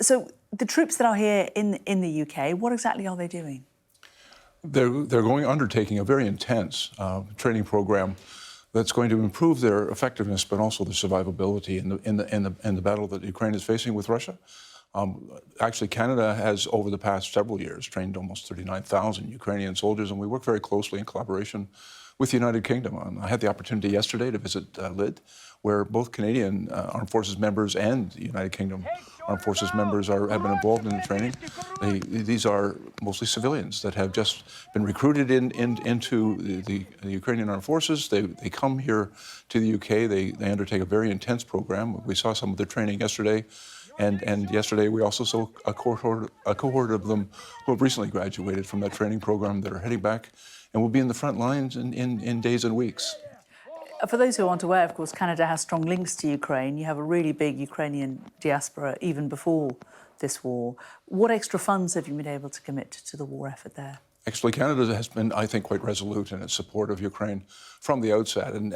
So the troops that are here in the UK, what exactly are they doing? They're undertaking a very intense training program that's going to improve their effectiveness, but also their survivability in the battle that Ukraine is facing with Russia. Actually, Canada has, over the past several years, trained almost 39,000 Ukrainian soldiers, and we work very closely in collaboration with the United Kingdom. I had the opportunity yesterday to visit Lid, where both Canadian Armed Forces members and the United Kingdom Armed Forces members have been involved in the training. These are mostly civilians that have just been recruited into the Ukrainian Armed Forces. They come here to the UK. They undertake a very intense program. We saw some of their training yesterday. And yesterday we also saw a cohort of them who have recently graduated from that training program that are heading back and will be in the front lines in days and weeks. For those who aren't aware, of course, Canada has strong links to Ukraine. You have a really big Ukrainian diaspora even before this war. What extra funds have you been able to commit to the war effort there? Actually, Canada has been, I think, quite resolute in its support of Ukraine from the outset. And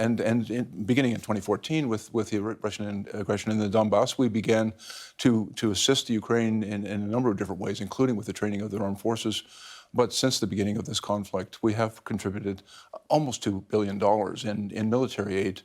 beginning in 2014 with the Russian aggression in the Donbass, we began to assist Ukraine in a number of different ways, including with the training of their armed forces. But since the beginning of this conflict, we have contributed almost $2 billion in military aid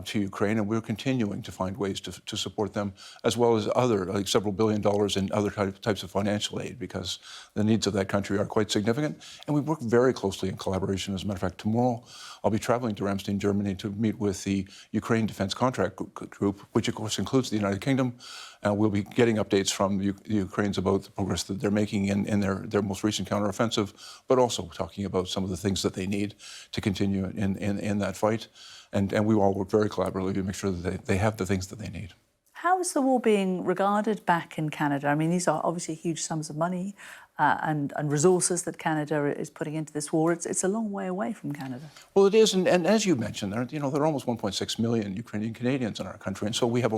to Ukraine, and we're continuing to find ways to support them, as well as other, like several $billion in other types of financial aid, because the needs of that country are quite significant. And we work very closely in collaboration. As a matter of fact, tomorrow I'll be traveling to Ramstein, Germany, to meet with the Ukraine Defense Contract Group, which of course includes the United Kingdom. We'll be getting updates from the Ukrainians about the progress that they're making in their most recent counteroffensive, but also talking about some of the things that they need to continue in that fight. And we all work very collaboratively to make sure that they have the things that they need. How is the war being regarded back in Canada? I mean, these are obviously huge sums of money and resources that Canada is putting into this war. It's a long way away from Canada. Well, it is, and as you mentioned, there are almost 1.6 million Ukrainian Canadians in our country, and so we have a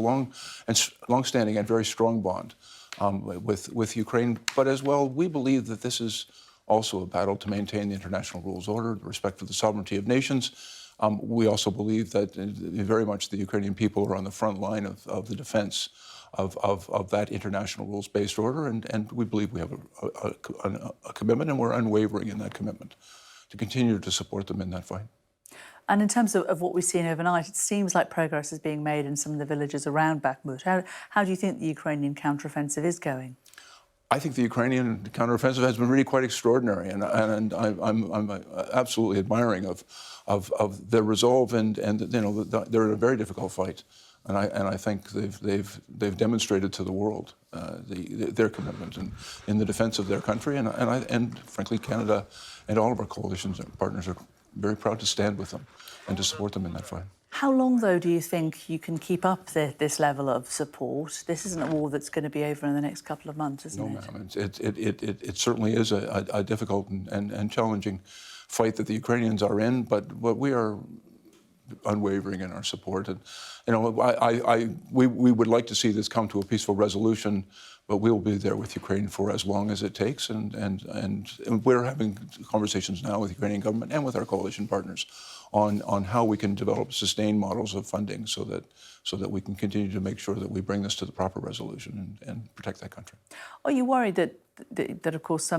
long-standing and very strong bond with Ukraine. But as well, we believe that this is also a battle to maintain the international rules order, the respect for the sovereignty of nations. We also believe that very much the Ukrainian people are on the front line of the defense of that international rules-based order, and we believe we have a commitment, and we're unwavering in that commitment to continue to support them in that fight. And in terms of what we've seen overnight, it seems like progress is being made in some of the villages around Bakhmut. How do you think the Ukrainian counteroffensive is going? I think the Ukrainian counteroffensive has been really quite extraordinary, and I'm absolutely admiring of their resolve, and they're in a very difficult fight, and I think they've demonstrated to the world their commitment in the defense of their country, and frankly, Canada and all of our coalitions and partners are very proud to stand with them and to support them in that fight. How long, though, do you think you can keep up this level of support? This isn't a war that's going to be over in the next couple of months, isn't it? No, ma'am. It certainly is a difficult and challenging fight that the Ukrainians are in, but we are unwavering in our support. And we would like to see this come to a peaceful resolution, but we'll be there with Ukraine for as long as it takes. And we're having conversations now with the Ukrainian government and with our coalition partners on how we can develop sustained models of funding so that we can continue to make sure that we bring this to the proper resolution and protect that country. Are you worried that of course a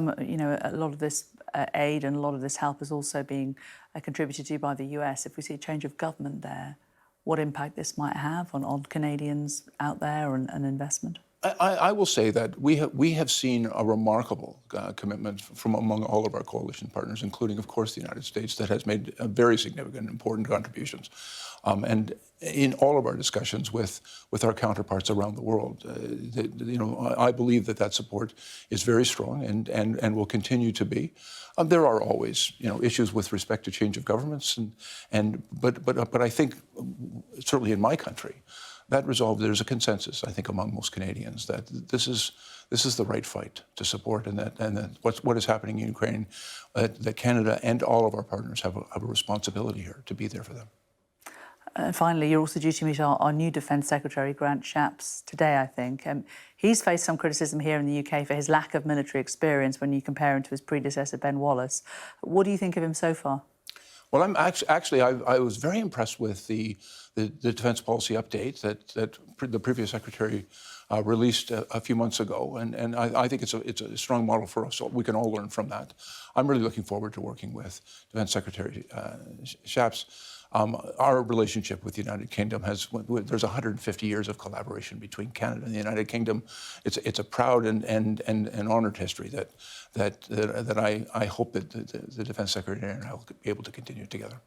lot of this aid and a lot of this help is also being contributed to by the US? If we see a change of government there, what impact this might have on Canadians out there and investment? I will say that we have seen a remarkable commitment from among all of our coalition partners, including, of course, the United States, that has made very significant and important contributions. And in all of our discussions with our counterparts around the world, I believe that support is very strong and will continue to be. There are always, issues with respect to change of governments, but I think certainly in my country, that resolve, there's a consensus, I think, among most Canadians that this is the right fight to support, and that what is happening in Ukraine, that Canada and all of our partners have a responsibility here to be there for them. And finally, you're also due to meet our new Defence Secretary, Grant Shapps, today, I think. He's faced some criticism here in the UK for his lack of military experience when you compare him to his predecessor, Ben Wallace. What do you think of him so far? Well, I was very impressed with the defence policy update that the previous secretary released a few months ago, and I think it's a strong model for us. We can all learn from that. I'm really looking forward to working with Defense Secretary Shaps. Our relationship with the United Kingdom there's 150 years of collaboration between Canada and the United Kingdom. It's a proud and honored history that I hope that the Defense Secretary and I will be able to continue together.